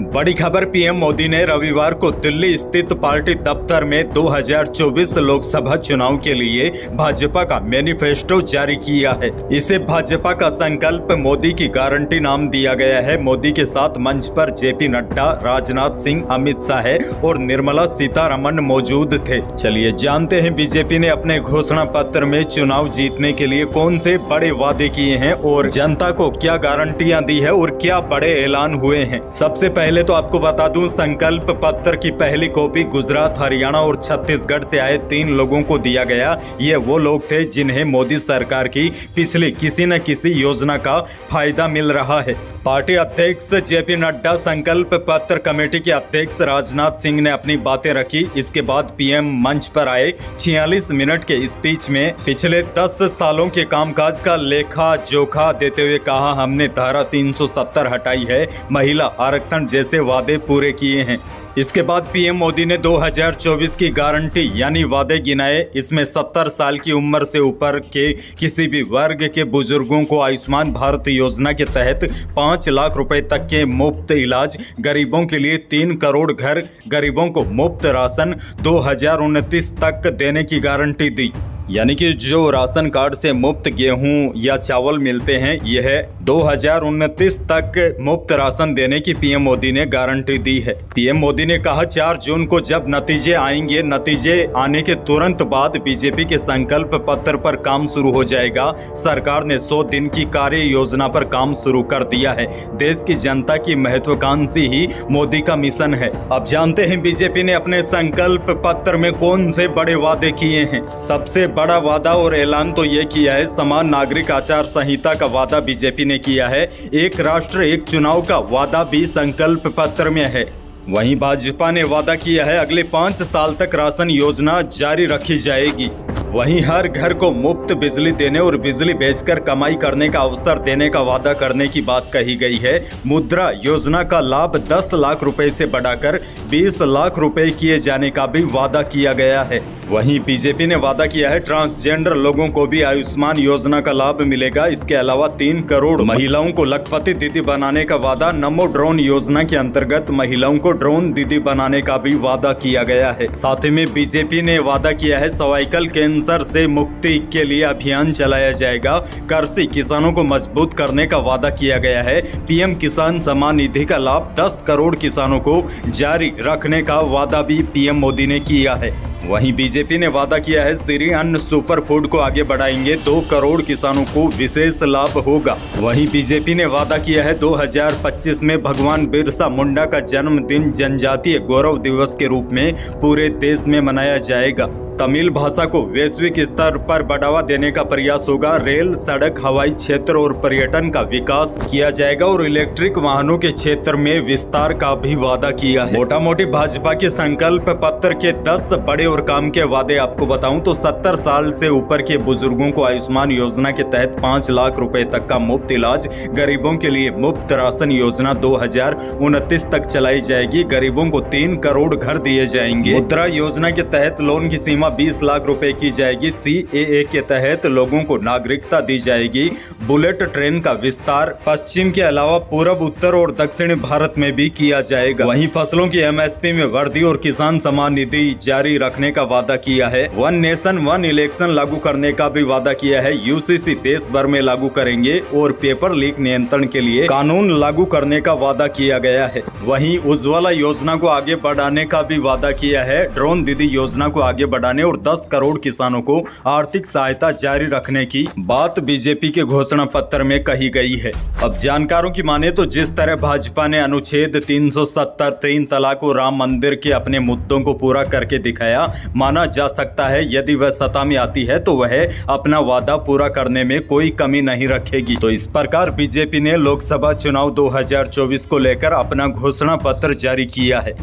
बड़ी खबर, पीएम मोदी ने रविवार को दिल्ली स्थित पार्टी दफ्तर में 2024 लोकसभा चुनाव के लिए भाजपा का मैनिफेस्टो जारी किया है। इसे भाजपा का संकल्प मोदी की गारंटी नाम दिया गया है। मोदी के साथ मंच पर जेपी नड्डा, राजनाथ सिंह, अमित शाह और निर्मला सीतारमण मौजूद थे। चलिए जानते हैं बीजेपी ने अपने घोषणा पत्र में चुनाव जीतने के लिए कौन से बड़े वादे किए हैं और जनता को क्या गारंटियां दी है और क्या बड़े ऐलान हुए हैं। सबसे पहले तो आपको बता दूं, संकल्प पत्र की पहली कॉपी गुजरात, हरियाणा और छत्तीसगढ़ से आए 3 लोगों को दिया गया। ये वो लोग थे जिन्हें मोदी सरकार की पिछली किसी न किसी योजना का फायदा मिल रहा है। पार्टी अध्यक्ष जेपी नड्डा, संकल्प पत्र कमेटी के अध्यक्ष राजनाथ सिंह ने अपनी बातें रखी। इसके बाद पीएम मंच पर आए। 46 मिनट के स्पीच में पिछले 10 सालों के कामकाज का लेखा जोखा देते हुए कहा, हमने धारा 370 हटाई है, महिला आरक्षण जैसे वादे पूरे किए हैं। इसके बाद पीएम मोदी ने 2024 की गारंटी यानी वादे गिनाए। इसमें 70 साल की उम्र से ऊपर के किसी भी वर्ग के बुजुर्गों को आयुष्मान भारत योजना के तहत 5 लाख रुपए तक के मुफ्त इलाज, गरीबों के लिए 3 करोड़ घर, गरीबों को मुफ्त राशन 2029 तक देने की गारंटी दी। यानी कि जो राशन कार्ड से मुफ्त गेहूं या चावल मिलते हैं, यह 2029 तक मुफ्त राशन देने की पीएम मोदी ने गारंटी दी है। पीएम मोदी ने कहा 4 जून को जब नतीजे आएंगे, नतीजे आने के तुरंत बाद बीजेपी के संकल्प पत्र पर काम शुरू हो जाएगा। सरकार ने 100 दिन की कार्य योजना पर काम शुरू कर दिया है। देश की जनता की महत्वाकांक्षी ही मोदी का मिशन है। अब जानते हैं बीजेपी ने अपने संकल्प पत्र में कौन से बड़े वादे किए हैं। सबसे बड़ा वादा और ऐलान तो ये किया है, समान नागरिक आचार संहिता का वादा बीजेपी ने किया है। एक राष्ट्र एक चुनाव का वादा भी संकल्प पत्र में है। वहीं भाजपा ने वादा किया है अगले 5 साल तक राशन योजना जारी रखी जाएगी। वहीं हर घर को मुफ्त बिजली देने और बिजली बेचकर कमाई करने का अवसर देने का वादा करने की बात कही गई है। मुद्रा योजना का लाभ 10 लाख रुपए से बढ़ाकर 20 लाख रुपए किए जाने का भी वादा किया गया है। वहीं बीजेपी ने वादा किया है ट्रांसजेंडर लोगों को भी आयुष्मान योजना का लाभ मिलेगा। इसके अलावा 3 करोड़ महिलाओं को लखपति दीदी बनाने का वादा। नमो ड्रोन योजना के अंतर्गत महिलाओं को ड्रोन दीदी बनाने का भी वादा किया गया है। साथ ही में बीजेपी ने वादा किया है सर्वाइकल कैंसर से मुक्ति के लिए अभियान चलाया जाएगा। कृषि किसानों को मजबूत करने का वादा किया गया है। पीएम किसान सम्मान निधि का लाभ 10 करोड़ किसानों को जारी रखने का वादा भी पीएम मोदी ने किया है। वहीं बीजेपी ने वादा किया है श्री अन्न सुपर फूड को आगे बढ़ाएंगे, 2 करोड़ किसानों को विशेष लाभ होगा। वहीं बीजेपी ने वादा किया है 2025 में भगवान बिरसा मुंडा का जन्मदिन जनजातीय गौरव दिवस के रूप में पूरे देश में मनाया जाएगा। तमिल भाषा को वैश्विक स्तर पर बढ़ावा देने का प्रयास होगा। रेल, सड़क, हवाई क्षेत्र और पर्यटन का विकास किया जाएगा और इलेक्ट्रिक वाहनों के क्षेत्र में विस्तार का भी वादा किया है। मोटा मोटी भाजपा के संकल्प पत्र के 10 बड़े और काम के वादे आपको बताऊं तो 70 साल से ऊपर के बुजुर्गों को आयुष्मान योजना के तहत 5 लाख रुपए तक का मुफ्त इलाज, गरीबों के लिए मुफ्त राशन योजना 2029 तक चलाई जाएगी। गरीबों को 3 करोड़ घर दिए जाएंगे। मुद्रा योजना के तहत लोन की सीमा 20 लाख रुपए की जाएगी। CAA के तहत लोगों को नागरिकता दी जाएगी। बुलेट ट्रेन का विस्तार पश्चिम के अलावा पूर्व, उत्तर और दक्षिण भारत में भी किया जाएगा। वहीं फसलों की MSP में वृद्धि और किसान सम्मान निधि जारी रखने का वादा किया है। 1 नेशन 1 इलेक्शन लागू करने का भी वादा किया है। UCC देश भर में लागू करेंगे और पेपर लीक नियंत्रण के लिए कानून लागू करने का वादा किया गया है। वहीं उज्ज्वला योजना को आगे बढ़ाने का भी वादा किया है। ड्रोन दीदी योजना को आगे बढ़ाने और 10 करोड़ किसानों को आर्थिक सहायता जारी रखने की बात बीजेपी के घोषणा पत्र में कही गई है। अब जानकारों की माने तो जिस तरह भाजपा ने अनुच्छेद 370, 3 तलाक और राम मंदिर के अपने मुद्दों को पूरा करके दिखाया, माना जा सकता है यदि वह सत्ता में आती है तो वह अपना वादा पूरा करने में कोई कमी नहीं रखेगी। तो इस प्रकार बीजेपी ने लोकसभा चुनाव 2024 को लेकर अपना घोषणा पत्र जारी किया है।